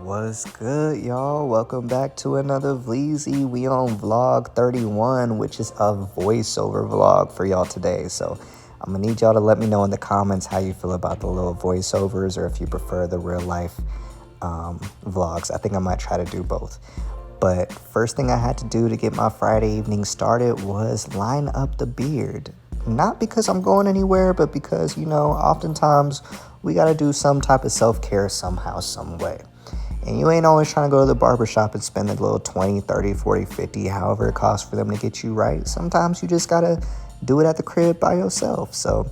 What's good, y'all? Welcome back to another Vleezy. We on vlog 31, which is a voiceover vlog for y'all today. So I'm gonna need y'all to let me know in the comments how you feel about the little voiceovers, or if you prefer the real life vlogs. I think I might try to do both. But first thing I had to do to get my Friday evening started was line up the beard. Not because I'm going anywhere, but because, oftentimes we gotta do some type of self-care somehow, some way. And you ain't always trying to go to the barbershop and spend a little 20, 30, 40, 50, however it costs for them to get you right. Sometimes you just gotta do it at the crib by yourself. So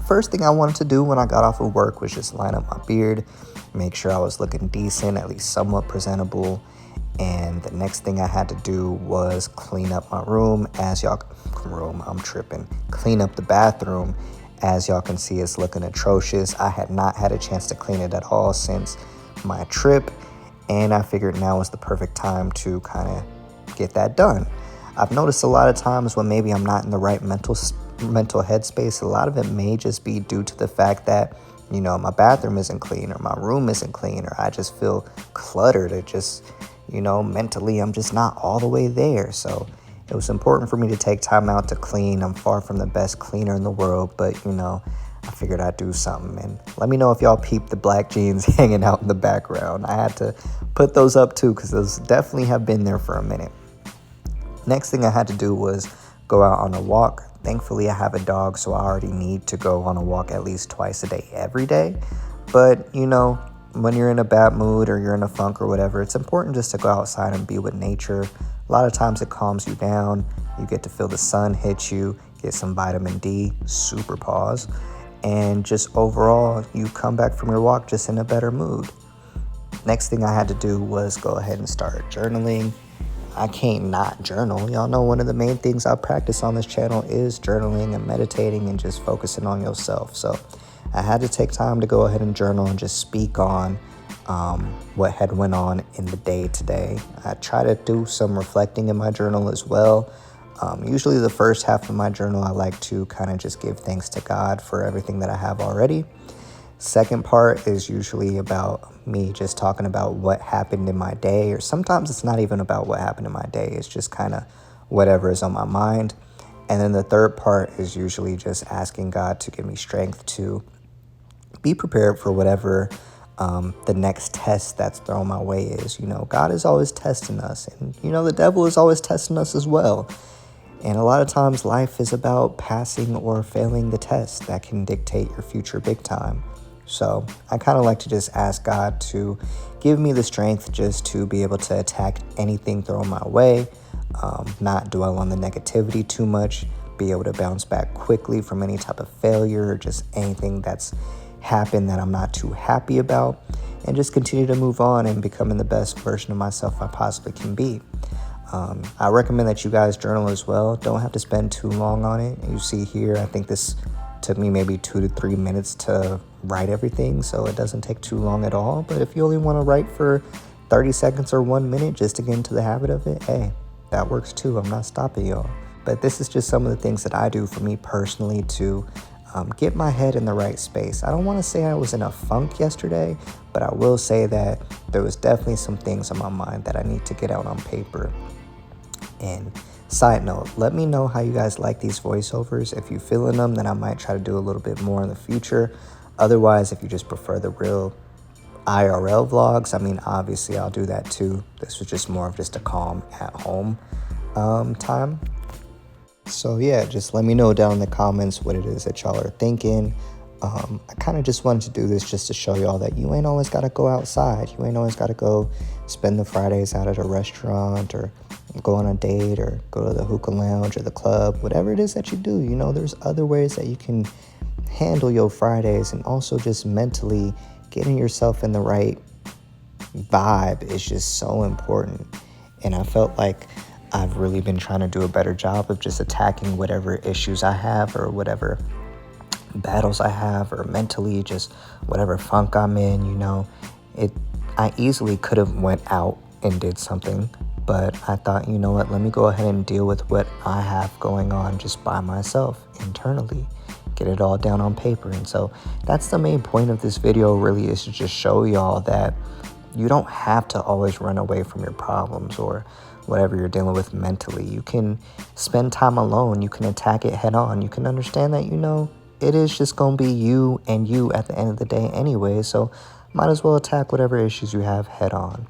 first thing I wanted to do when I got off of work was just line up my beard, make sure I was looking decent, at least somewhat presentable. And the next thing I had to do was clean up my room. Clean up the bathroom. As y'all can see, it's looking atrocious. I had not had a chance to clean it at all since my trip, and I figured now was the perfect time to kind of get that done. I've noticed a lot of times when maybe I'm not in the right mental headspace, a lot of it may just be due to the fact that, my bathroom isn't clean, or my room isn't clean, or I just feel cluttered. It just, mentally I'm just not all the way there. So it was important for me to take time out to clean. I'm far from the best cleaner in the world, but I figured I'd do something. And let me know if y'all peep the black jeans hanging out in the background. I had to put those up too, because those definitely have been there for a minute. Next thing I had to do was go out on a walk. Thankfully, I have a dog, so I already need to go on a walk at least twice a day, every day. But, when you're in a bad mood or you're in a funk or whatever, it's important just to go outside and be with nature. A lot of times it calms you down. You get to feel the sun hit you, get some vitamin D, super pause. And just overall, you come back from your walk just in a better mood. Next thing I had to do was go ahead and start journaling. I can't not journal. Y'all know one of the main things I practice on this channel is journaling and meditating and just focusing on yourself. So I had to take time to go ahead and journal and just speak on what had went on in the day today. I try to do some reflecting in my journal as well. Usually the first half of my journal, I like to kind of just give thanks to God for everything that I have already. Second part is usually about me just talking about what happened in my day, or sometimes it's not even about what happened in my day. It's just kind of whatever is on my mind. And then the third part is usually just asking God to give me strength to be prepared for whatever the next test that's thrown my way is. God is always testing us, and the devil is always testing us as well. And a lot of times life is about passing or failing the test that can dictate your future big time. So I kind of like to just ask God to give me the strength just to be able to attack anything thrown my way, not dwell on the negativity too much, be able to bounce back quickly from any type of failure or just anything that's happened that I'm not too happy about, and just continue to move on and becoming the best version of myself I possibly can be. I recommend that you guys journal as well. Don't have to spend too long on it. You see here, I think this took me maybe 2 to 3 minutes to write everything, so it doesn't take too long at all. But if you only want to write for 30 seconds or 1 minute just to get into the habit of it, hey, that works too. I'm not stopping y'all. But this is just some of the things that I do for me personally to get my head in the right space. I don't want to say I was in a funk yesterday, but I will say that there was definitely some things on my mind that I need to get out on paper. And side note, let me know how you guys like these voiceovers. If you're feeling them, then I might try to do a little bit more in the future. Otherwise, if you just prefer the real IRL vlogs, obviously I'll do that too. This was just more of just a calm at home time. So yeah, just let me know down in the comments what it is that y'all are thinking. I kind of just wanted to do this just to show y'all that you ain't always got to go outside. You ain't always got to go spend the Fridays out at a restaurant, or go on a date, or go to the hookah lounge or the club, whatever it is that you do. There's other ways that you can handle your Fridays, and also just mentally getting yourself in the right vibe is just so important. And I felt like I've really been trying to do a better job of just attacking whatever issues I have, or whatever battles I have, or mentally just whatever funk I'm in. I easily could have went out and did something, but I thought, what, let me go ahead and deal with what I have going on just by myself internally, get it all down on paper. And so that's the main point of this video, really, is to just show y'all that You don't have to always run away from your problems or whatever you're dealing with mentally. You can spend time alone. You can attack it head on. You can understand that, it is just going to be you and you at the end of the day anyway. So might as well attack whatever issues you have head on.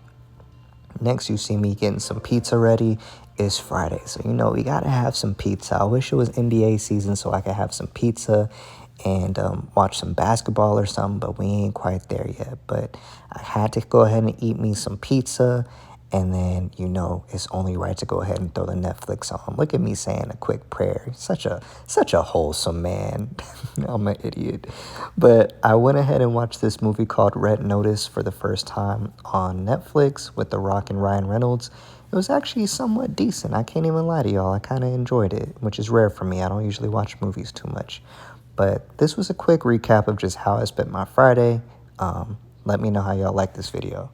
Next, you see me getting some pizza ready. It's Friday, so we gotta have some pizza. I wish it was NBA season so I could have some pizza and watch some basketball or something, but we ain't quite there yet. But I had to go ahead and eat me some pizza, and then it's only right to go ahead and throw the Netflix on. Look at me saying a quick prayer. Such a wholesome man. I'm an idiot. But I went ahead and watched this movie called Red Notice for the first time on Netflix with The Rock and Ryan Reynolds. It was actually somewhat decent. I can't even lie to y'all. I kind of enjoyed it, which is rare for me. I don't usually watch movies too much. But this was a quick recap of just how I spent my Friday. Let me know how y'all like this video.